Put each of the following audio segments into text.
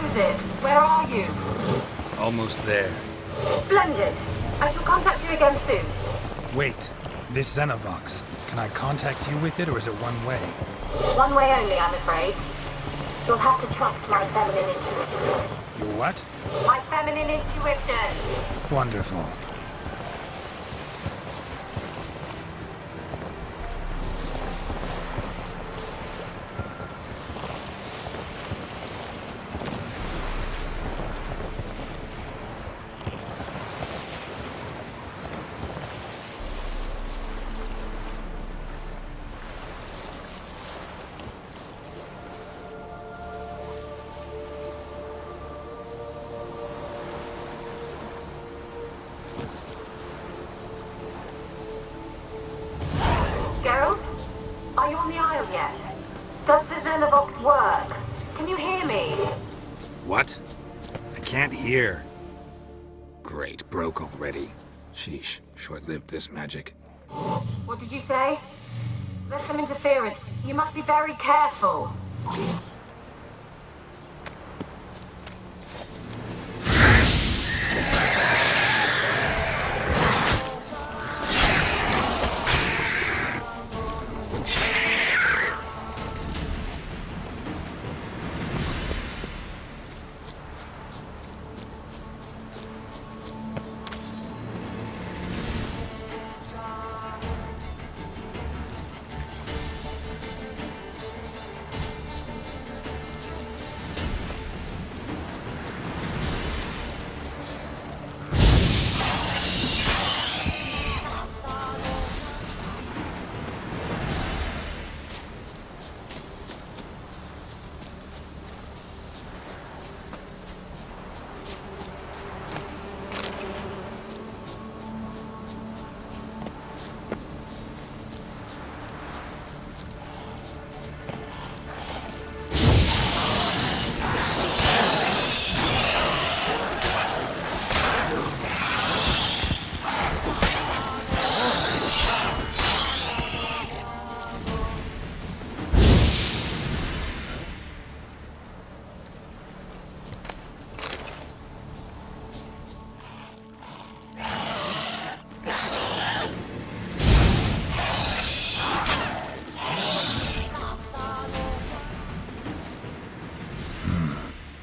is it? Where are you? Almost there. Splendid. I shall contact you again soon. Wait, this Xenovox. Can I contact you with it, or is it one way? One way only, I'm afraid. You'll have to trust my feminine intuition. Your what? My feminine intuition! Wonderful. Geralt? Are you on the Isle yet? Does the Xenovox work? Can you hear me? What? I can't hear. Great, broke already. Sheesh, short-lived this magic. What did you say? There's some interference. You must be very careful.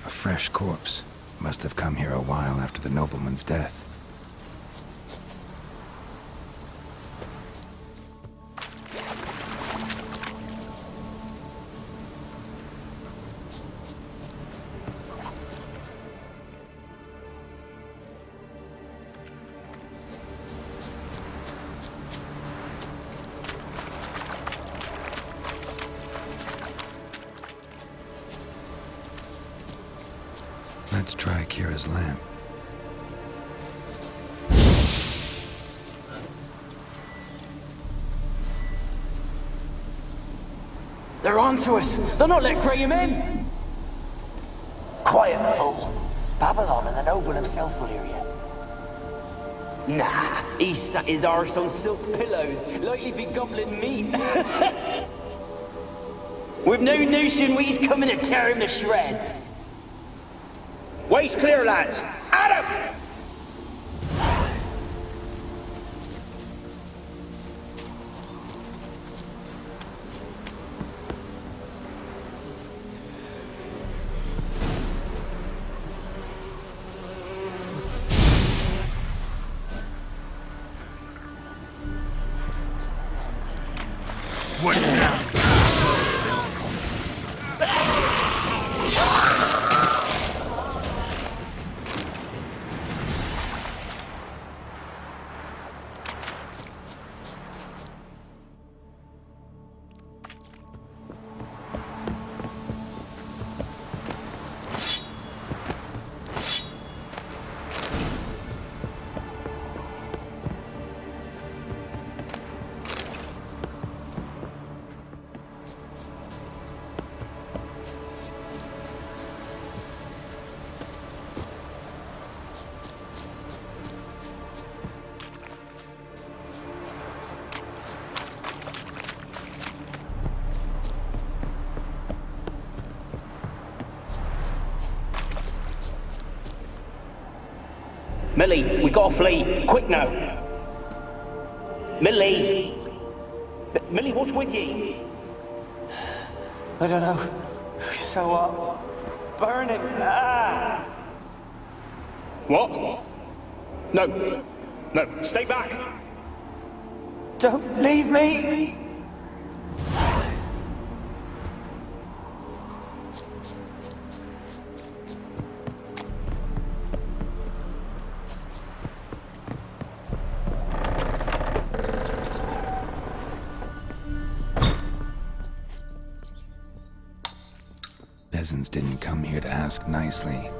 Fresh corpse. Must have come here a while after the nobleman's death. Let's try Kira's lamp. They're on to us! They're not letting Graham in! Quiet, fool. Babylon and the noble himself will hear you. Nah, he sat his arse on silk pillows, likely be gobbling meat. We've no notion we's coming to tear him to shreds. Way's clear, lads! Adam! What now? Millie, we gotta flee. Quick now. Millie! Millie, what's with ye? I don't know. So what? Burning. Ah! What? No. No, stay back. Don't leave me! Peasants didn't come here to ask nicely.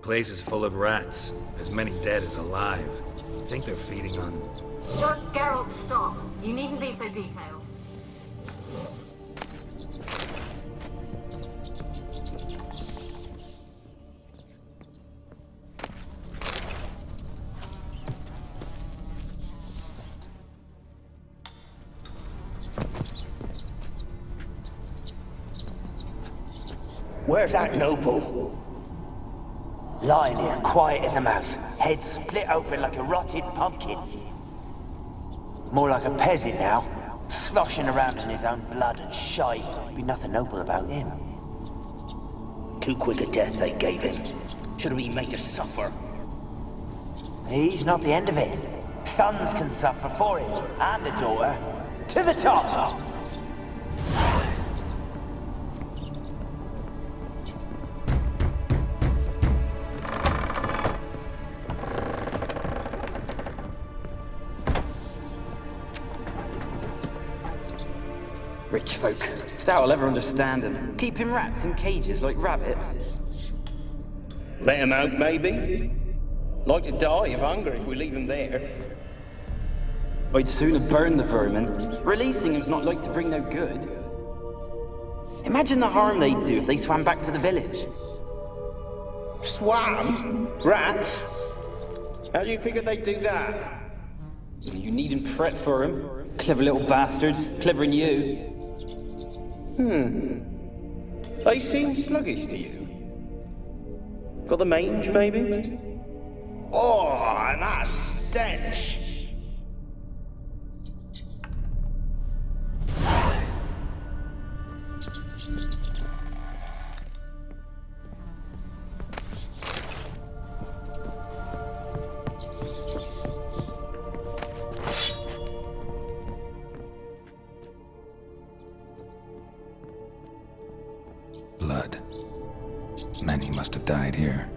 Place is full of rats. As many dead as alive. Think they're feeding on... Just Geralt, stop. You needn't be so detailed. Where's that noble? Lying here, quiet as a mouse, head split open like a rotted pumpkin. More like a peasant now, sloshing around in his own blood and shite. Be nothing noble about him. Too quick a death they gave him. Should have been made to suffer. He's not the end of it. Sons can suffer for it, and the daughter. To the top! Rich folk. Doubt I'll ever understand them. Keeping rats in cages like rabbits. Let him out, maybe? Like to die of hunger if we leave him there. I'd sooner burn the vermin. Releasing him's not like to bring no good. Imagine the harm they'd do if they swam back to the village. Swam? Rats? How do you figure they'd do that? You needn't fret for 'em. Clever little bastards. Clever than you. They seem sluggish to you. Got the mange, maybe? Oh, and that stench! Blood. Many must have died here.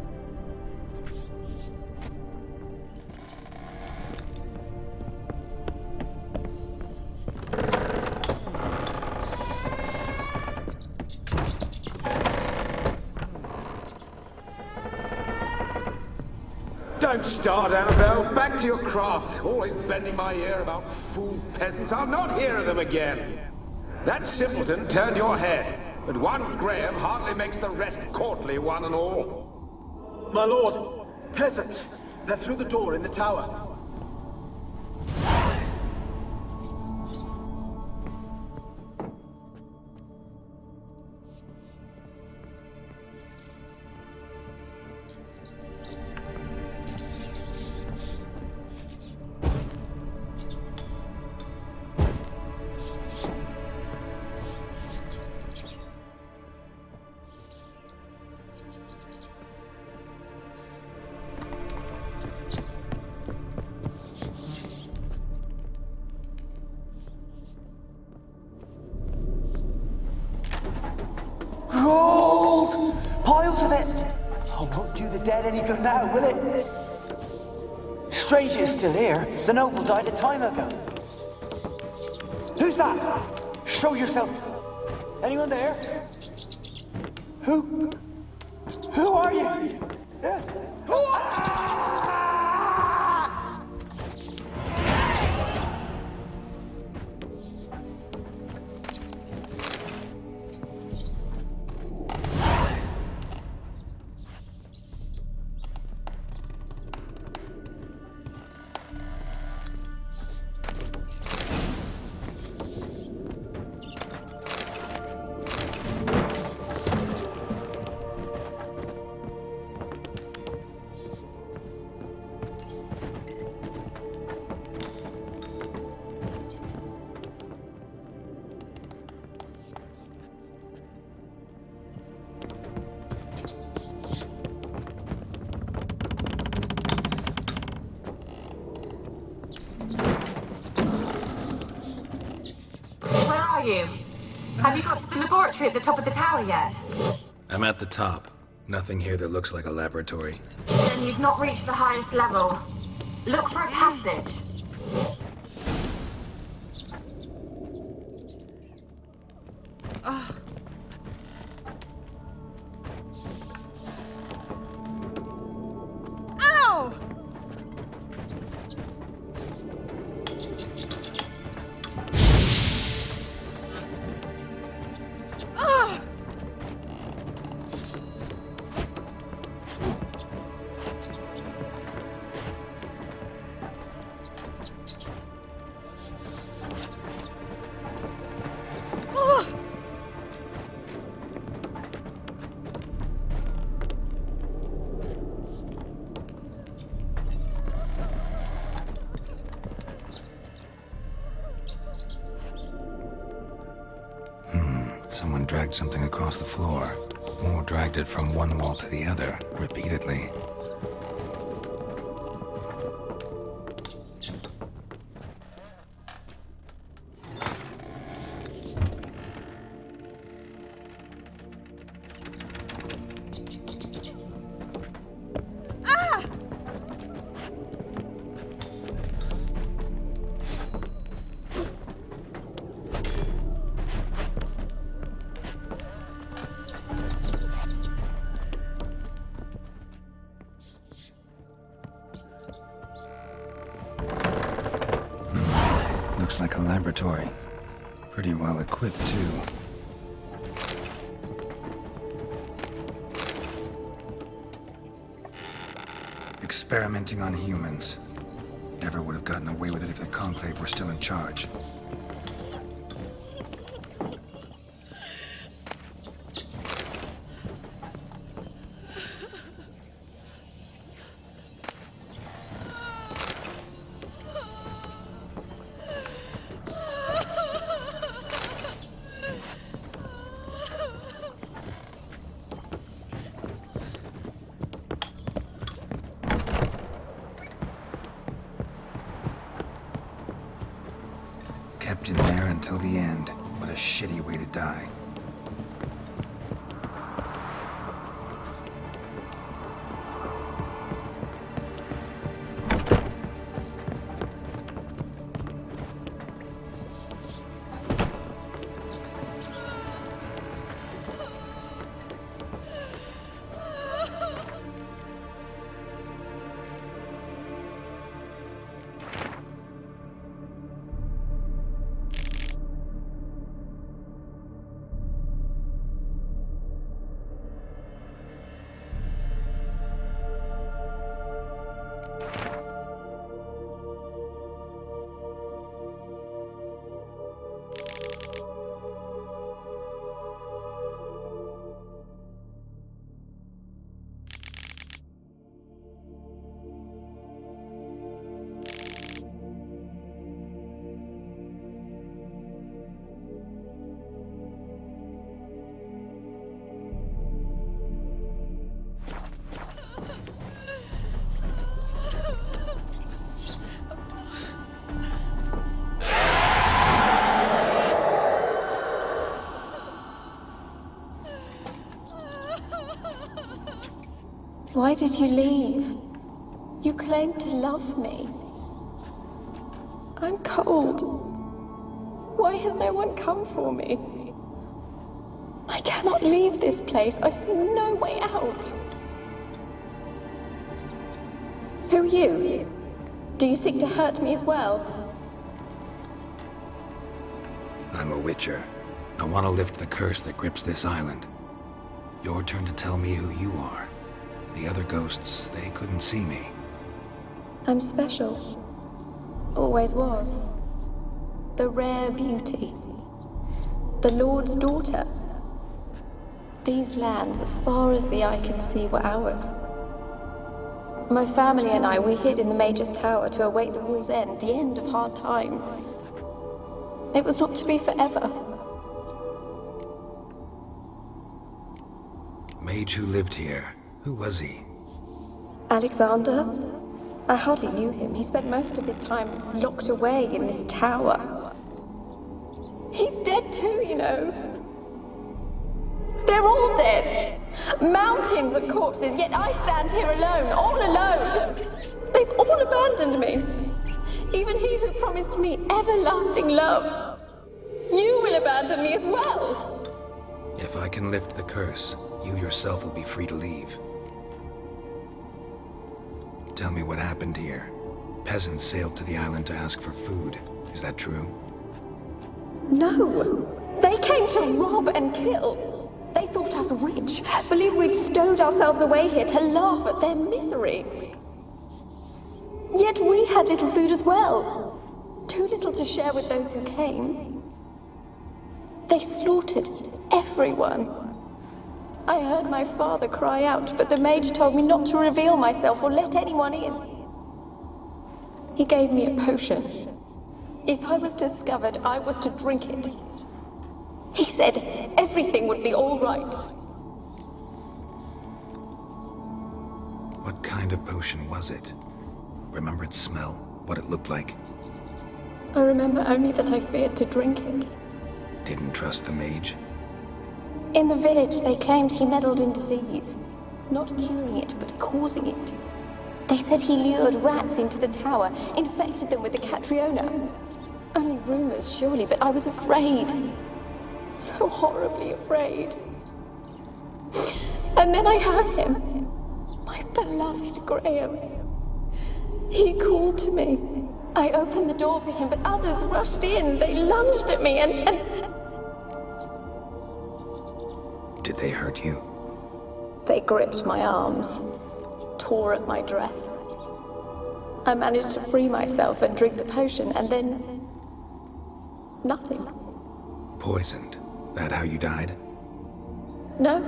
Don't start, Annabelle. Back to your craft. Always bending my ear about fool peasants. I'll not hear of them again. That simpleton turned your head, but one Graham hardly makes the rest courtly, one and all. My lord, peasants. They're through the door in the tower. Gold! Piles of it! Oh, won't do the dead any good now, will it? Strange it's still here. The noble died a time ago. Who's that? Show yourself. Anyone there? Who? Who are you? Yeah. Who are you? Have you got to the laboratory at the top of the tower yet? I'm at the top. Nothing here that looks like a laboratory. Then you've not reached the highest level. Look for a passage. Ow! Someone dragged something across the floor, or dragged it from one wall to the other, repeatedly. Looks like a laboratory. Pretty well equipped, too. Experimenting on humans. Never would have gotten away with it if the Conclave were still in charge. Kept in there until the end. What a shitty way to die. Why did you leave? You claimed to love me. I'm cold. Why has no one come for me? I cannot leave this place. I see no way out. Who are you? Do you seek to hurt me as well? I'm a Witcher. I want to lift the curse that grips this island. Your turn to tell me who you are. The other ghosts, they couldn't see me. I'm special. Always was. The rare beauty. The Lord's daughter. These lands, as far as the eye can see, were ours. My family and I, we hid in the Major's Tower to await the war's end, the end of hard times. It was not to be forever. Mage who lived here. Who was he? Alexander? I hardly knew him. He spent most of his time locked away in this tower. He's dead too, you know. They're all dead. Mountains of corpses, yet I stand here alone, all alone. They've all abandoned me. Even he who promised me everlasting love. You will abandon me as well. If I can lift the curse, you yourself will be free to leave. Tell me what happened here. Peasants sailed to the island to ask for food. Is that true? No. They came to rob and kill. They thought us rich, believed we'd stowed ourselves away here to laugh at their misery. Yet we had little food as well. Too little to share with those who came. They slaughtered everyone. I heard my father cry out, but the mage told me not to reveal myself or let anyone in. He gave me a potion. If I was discovered, I was to drink it. He said everything would be all right. What kind of potion was it? Remember its smell? What it looked like? I remember only that I feared to drink it. Didn't trust the mage? In the village, they claimed he meddled in disease. Not curing it, but causing it. They said he lured rats into the tower, infected them with the Catriona. Only rumors, surely, but I was afraid. So horribly afraid. And then I heard him. My beloved Graham. He called to me. I opened the door for him, but others rushed in. They lunged at me and... Did they hurt you? They gripped my arms, tore at my dress. I managed to free myself and drink the potion, and then... nothing. Poisoned? That how you died? No,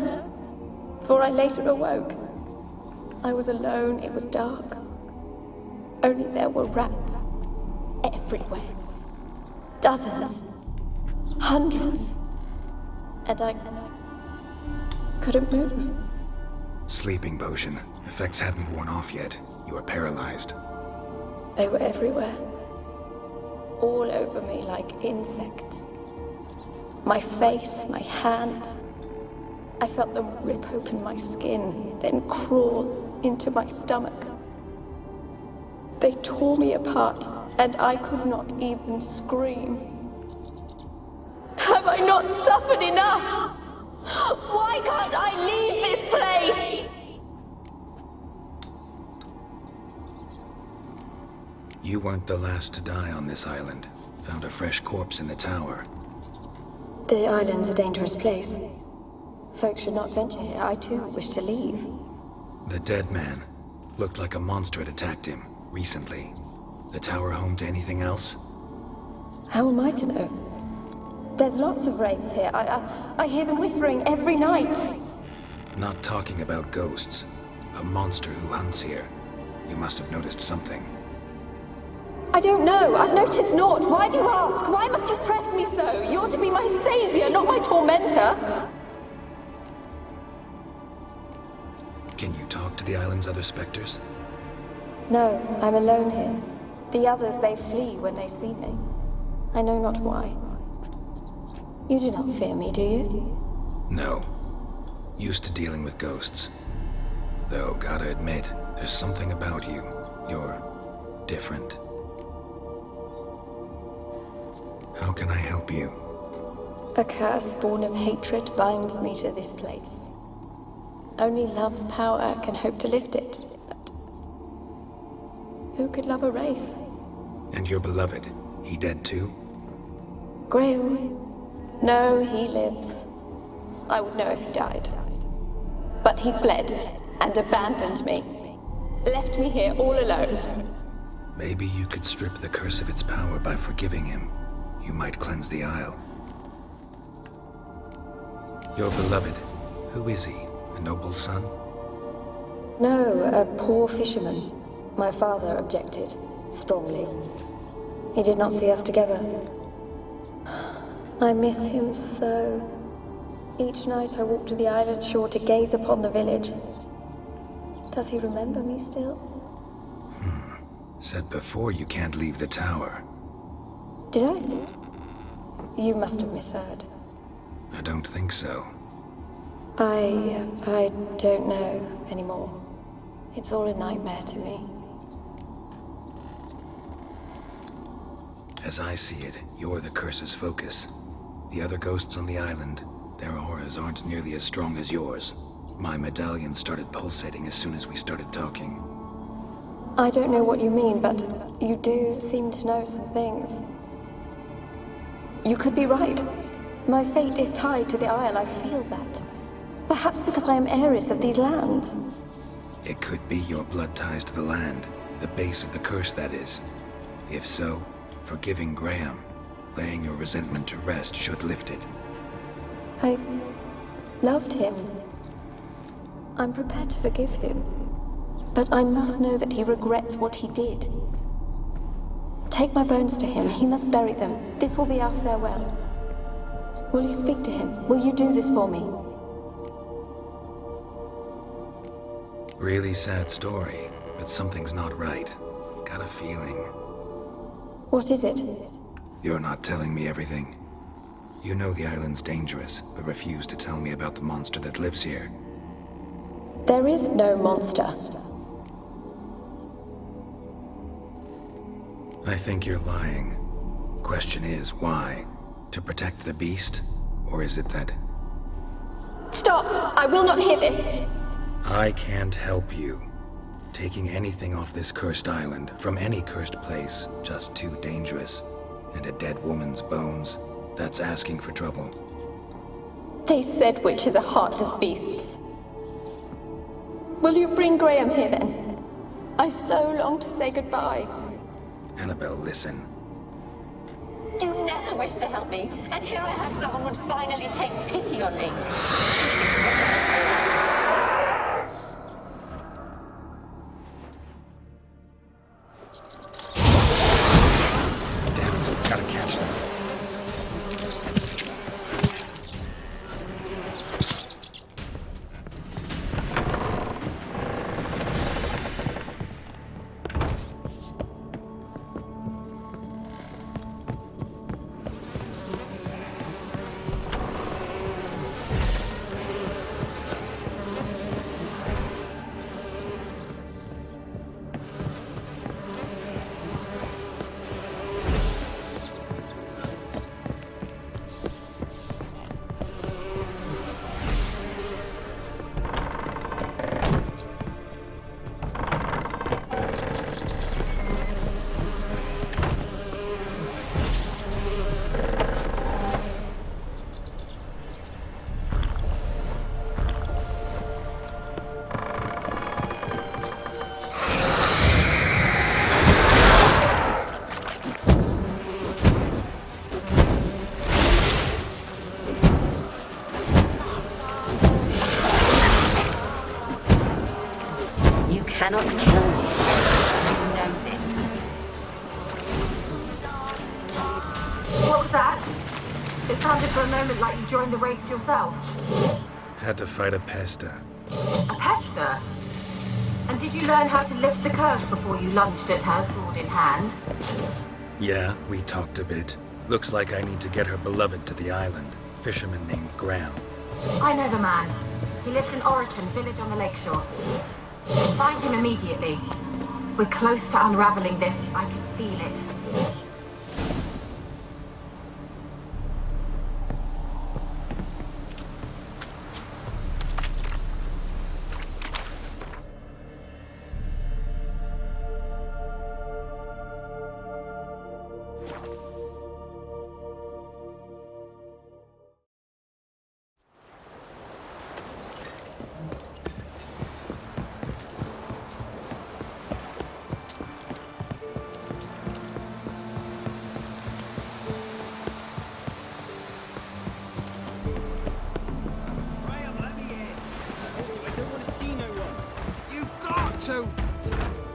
for I later awoke. I was alone, it was dark. Only there were rats. Everywhere. Dozens. Hundreds. And I couldn't move. Sleeping potion. Effects hadn't worn off yet. You were paralyzed. They were everywhere. All over me like insects. My face, my hands. I felt them rip open my skin, then crawl into my stomach. They tore me apart, and I could not even scream. Have I not suffered enough? Why can't I leave this place? You weren't the last to die on this island. Found a fresh corpse in the tower. The island's a dangerous place. Folks should not venture here. I too wish to leave. The dead man. Looked like a monster had attacked him, recently. The tower home to anything else? How am I to know? There's lots of wraiths here. I hear them whispering every night. Not talking about ghosts. A monster who hunts here. You must have noticed something. I don't know. I've noticed naught. Why do you ask? Why must you press me so? You're to be my savior, not my tormentor. Can you talk to the island's other specters? No, I'm alone here. The others, they flee when they see me. I know not why. You do not fear me, do you? No. Used to dealing with ghosts. Though, gotta admit, there's something about you. You're different. How can I help you? A curse born of hatred binds me to this place. Only love's power can hope to lift it. But who could love a wraith? And your beloved, he dead too? Graham? No, he lives. I would know if he died. But he fled and abandoned me. Left me here all alone. Maybe you could strip the curse of its power by forgiving him. You might cleanse the isle. Your beloved, who is he? A noble son? No, a poor fisherman. My father objected, strongly. He did not see us together. I miss him so. Each night I walk to the island shore to gaze upon the village. Does he remember me still? Said before you can't leave the tower. Did I? You must have misheard. I don't think so. I don't know anymore. It's all a nightmare to me. As I see it, you're the curse's focus. The other ghosts on the island, their auras aren't nearly as strong as yours. My medallion started pulsating as soon as we started talking. I don't know what you mean, but you do seem to know some things. You could be right. My fate is tied to the Isle, I feel that. Perhaps because I am heiress of these lands. It could be your blood ties to the land, the base of the curse, that is. If so, forgiving Graham, laying your resentment to rest should lift it. I loved him. I'm prepared to forgive him. But I must know that he regrets what he did. Take my bones to him. He must bury them. This will be our farewell. Will you speak to him? Will you do this for me? Really sad story, but something's not right. Got a feeling. What is it? You're not telling me everything. You know the island's dangerous, but refuse to tell me about the monster that lives here. There is no monster. I think you're lying. Question is, why? To protect the beast? Or is it that... Stop! I will not hear this! I can't help you. Taking anything off this cursed island, from any cursed place, just too dangerous. And a dead woman's bones, that's asking for trouble. They said witches are heartless beasts. Will you bring Graham here then? I so long to say goodbye. Annabelle, listen. You never wished to help me, and here I have someone would finally take pity on me. Damn it, gotta catch them. Cannot kill me. You know this. What was that? It sounded for a moment like you joined the race yourself. Had to fight a pesta. A pester? And did you learn how to lift the curse before you lunged at her, sword in hand? Yeah, we talked a bit. Looks like I need to get her beloved to the island. Fisherman named Graham. I know the man. He lives in Oriton, village on the lakeshore. Find him immediately. We're close to unraveling this. I can feel it.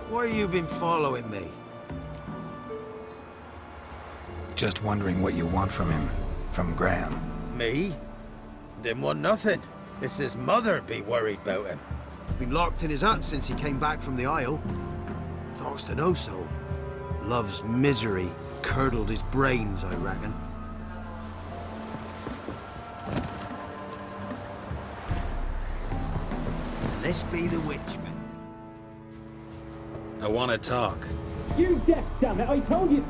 Why have you been following me? Just wondering what you want from him. From Graham. Me? Didn't want nothing. It's his mother be worried about him. Been locked in his hut since he came back from the Isle. Talks to no soul. Love's misery curdled his brains, I reckon. This be the witchman. I want to talk. You deaf, damn it! I told you.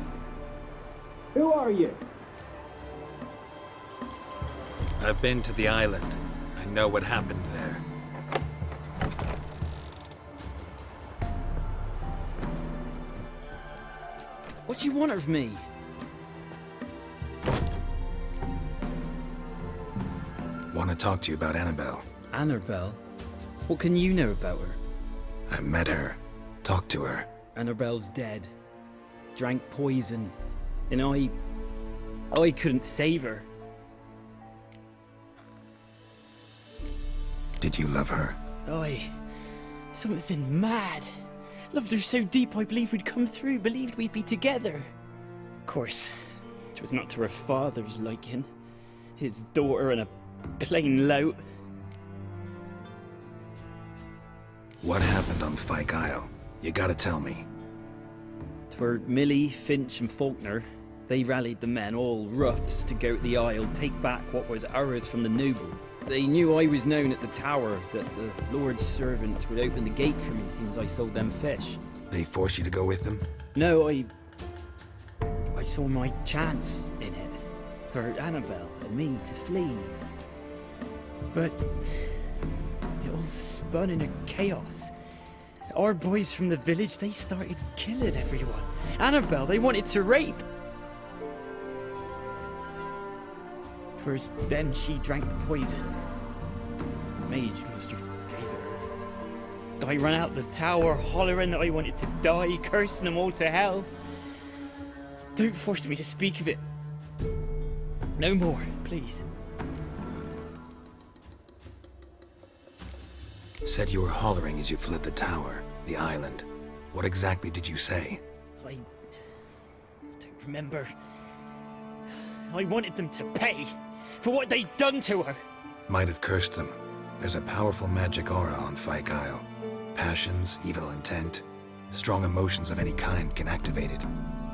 Who are you? I've been to the island. I know what happened there. What do you want of me? Want to talk to you about Annabelle. Annabelle? What can you know about her? I met her. Talked to her. Annabelle's dead. Drank poison. And I couldn't save her. Did you love her? Something mad. Loved her so deep I believed we'd come through, believed we'd be together. Of course, it was not to her father's liking. His daughter and a plain lout. What happened on Fyke Isle? You gotta tell me. 'Twere Millie, Finch and Faulkner. They rallied the men, all roughs, to go to the Isle, take back what was ours from the noble. They knew I was known at the tower, that the Lord's servants would open the gate for me since I sold them fish. They forced you to go with them? No, I saw my chance in it. For Annabelle and me to flee. But it all spun into chaos. Our boys from the village, they started killing everyone. Annabelle, they wanted to rape. First, then she drank the poison. Mage must have gave it her. I ran out the tower, hollering that I wanted to die, cursing them all to hell. Don't force me to speak of it. No more, please. Said you were hollering as you fled the tower, the island. What exactly did you say? I don't remember. I wanted them to pay for what they'd done to her. Might have cursed them. There's a powerful magic aura on Fyke Isle. Passions, evil intent, strong emotions of any kind can activate it.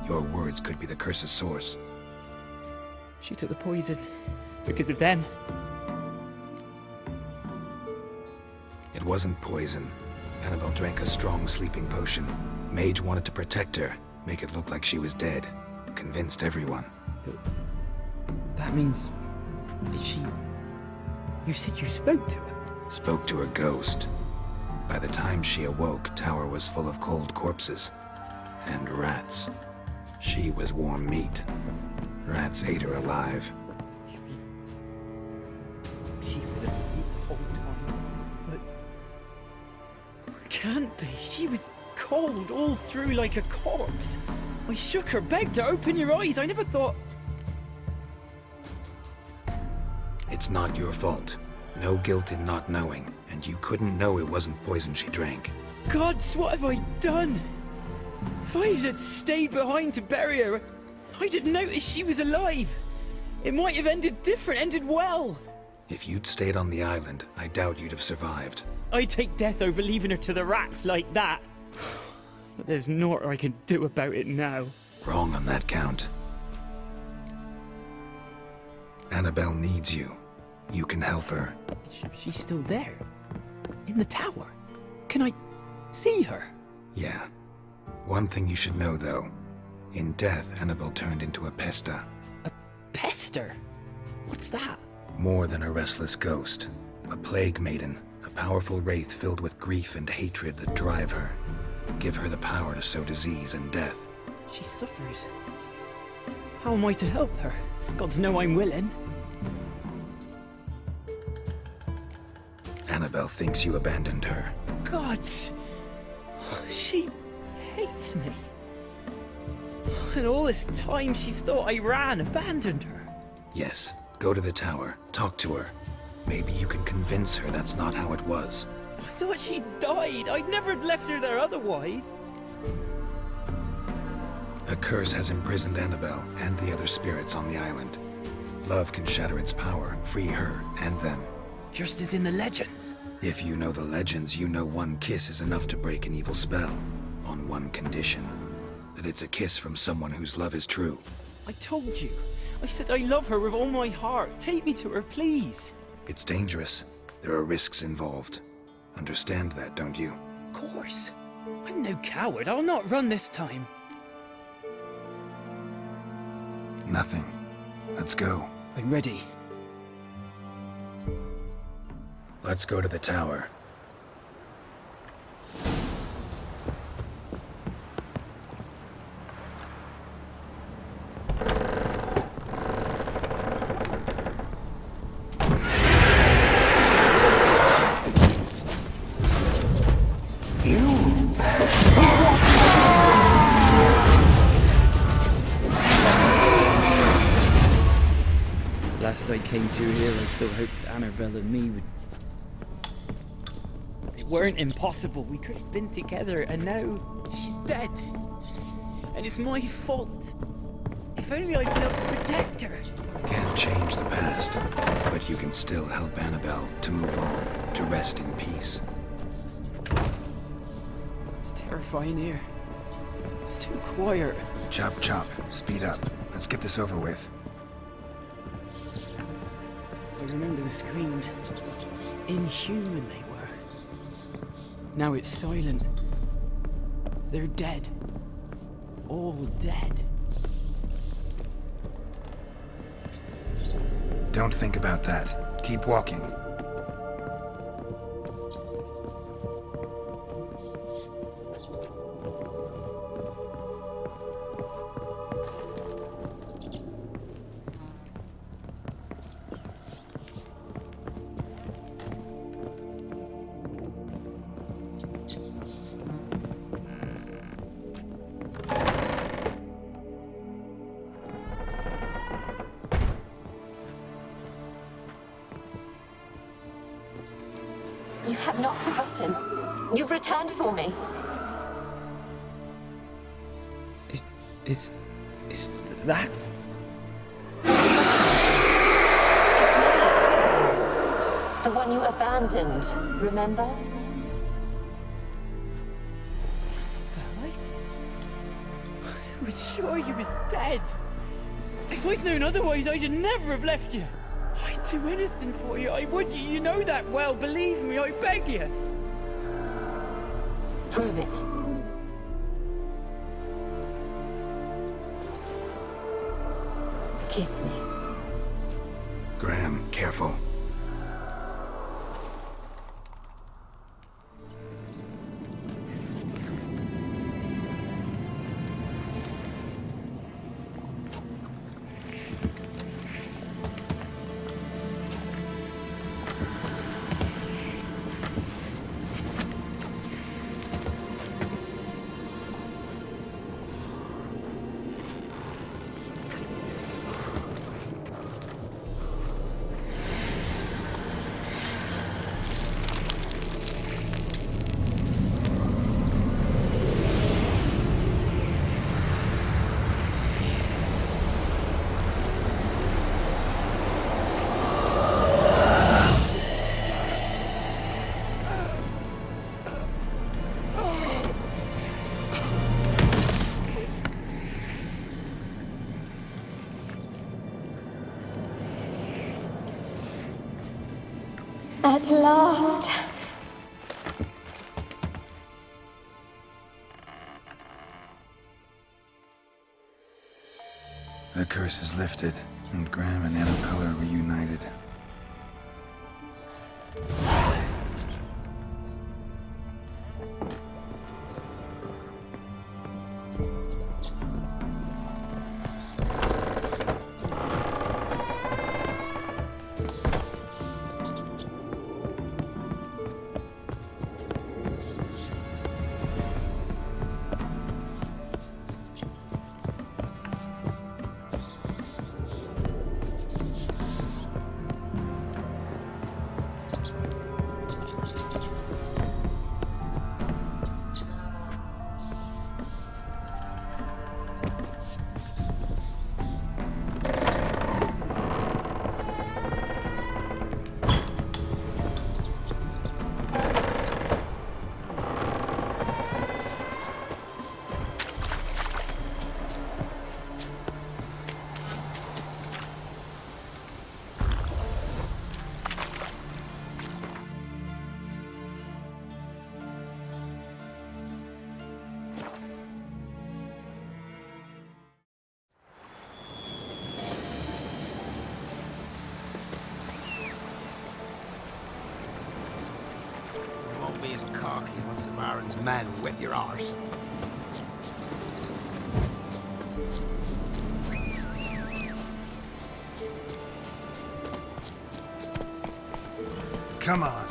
Your words could be the curse's source. She took the poison because of them. It wasn't poison. Annabelle drank a strong sleeping potion. Mage wanted to protect her, make it look like she was dead. Convinced everyone. That means... is she... You said you spoke to her? Spoke to her ghost. By the time she awoke, tower was full of cold corpses. And rats. She was warm meat. Rats ate her alive. She was alive the whole time. But... Can't be. She was cold all through like a corpse. I shook her, begged her, open your eyes. I never thought... It's not your fault. No guilt in not knowing, and you couldn't know it wasn't poison she drank. Gods, what have I done? If I had stayed behind to bury her, I didn't notice she was alive. It might have ended different, ended well. If you'd stayed on the island, I doubt you'd have survived. I'd take death over leaving her to the rats like that. But there's naught I can do about it now. Wrong on that count. Annabelle needs you. You can help her. She's still there. In the tower. Can I see her? Yeah. One thing you should know, though. In death, Annabelle turned into a pesta. A pester? What's that? More than a restless ghost. A plague maiden. A powerful wraith filled with grief and hatred that drive her. Give her the power to sow disease and death. She suffers. How am I to help her? Gods know I'm willing. Annabelle thinks you abandoned her. Gods! She hates me. And all this time she's thought I ran, abandoned her. Yes, go to the tower, talk to her. Maybe you can convince her that's not how it was. I thought she died. I'd never have left her there otherwise. A curse has imprisoned Annabelle and the other spirits on the island. Love can shatter its power, free her and them. Just as in the legends. If you know the legends, you know one kiss is enough to break an evil spell. On one condition. That it's a kiss from someone whose love is true. I told you. I said I love her with all my heart. Take me to her, please. It's dangerous. There are risks involved. Understand that, don't you? Of course. I'm no coward. I'll not run this time. Nothing. Let's go. I'm ready. Let's go to the tower. Last I came through here, I still hoped Annabelle and me would... They weren't impossible. We could have been together, and now she's dead. And it's my fault. If only I'd been able to protect her. Can't change the past, but you can still help Annabelle to move on, to rest in peace. It's terrifying here. It's too quiet. Chop, chop. Speed up. Let's get this over with. I remember the screams. Inhuman they were. Now it's silent. They're dead. All dead. Don't think about that. Keep walking. You have not forgotten. You've returned for me. Is that... The one you abandoned, remember? I was sure you was dead. If I'd known otherwise, I'd never have left you. I'd do anything for you. I would. You know that well. Believe me, I beg you. Prove it. Kiss me. Graham, careful. At last. The curse is lifted, and Graham and Annabelle are reunited. won't be as cocky once the Baron's men whip your arse. Come on.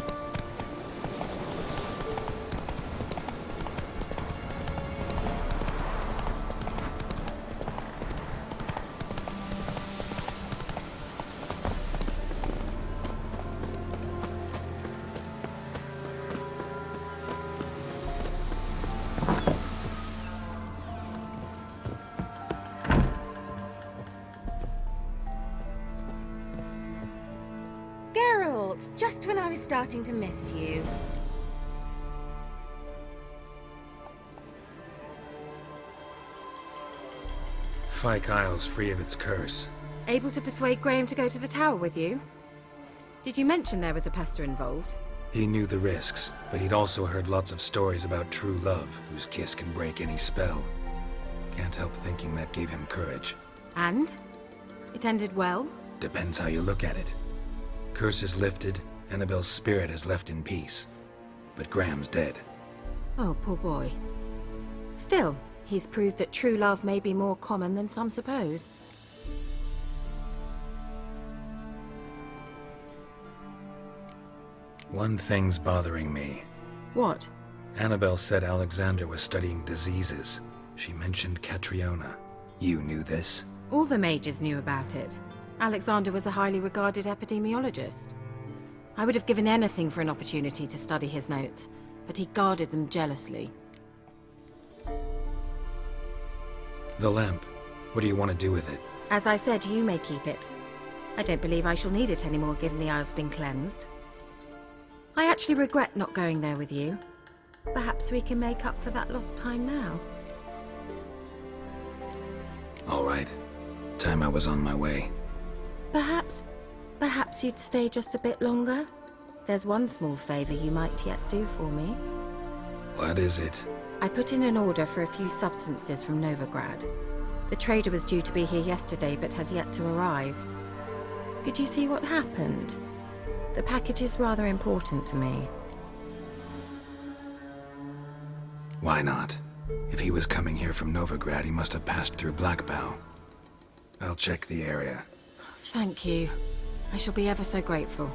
Geralt, just when I was starting to miss you. Fyke Isle's free of its curse. Able to persuade Graham to go to the tower with you? Did you mention there was a pester involved? He knew the risks, but he'd also heard lots of stories about true love, whose kiss can break any spell. Can't help thinking that gave him courage. And? It ended well? Depends how you look at it. Curse is lifted, Annabelle's spirit is left in peace. But Graham's dead. Oh, poor boy. Still, he's proved that true love may be more common than some suppose. One thing's bothering me. What? Annabelle said Alexander was studying diseases. She mentioned Catriona. You knew this? All the mages knew about it. Alexander was a highly regarded epidemiologist. I would have given anything for an opportunity to study his notes, but he guarded them jealously. The lamp. What do you want to do with it? As I said, you may keep it. I don't believe I shall need it anymore, given the Isle's been cleansed. I actually regret not going there with you. Perhaps we can make up for that lost time now. All right. Time I was on my way. Perhaps you'd stay just a bit longer? There's one small favor you might yet do for me. What is it? I put in an order for a few substances from Novigrad. The trader was due to be here yesterday, but has yet to arrive. Could you see what happened? The package is rather important to me. Why not? If he was coming here from Novigrad, he must have passed through Blackbough. I'll check the area. Thank you. I shall be ever so grateful.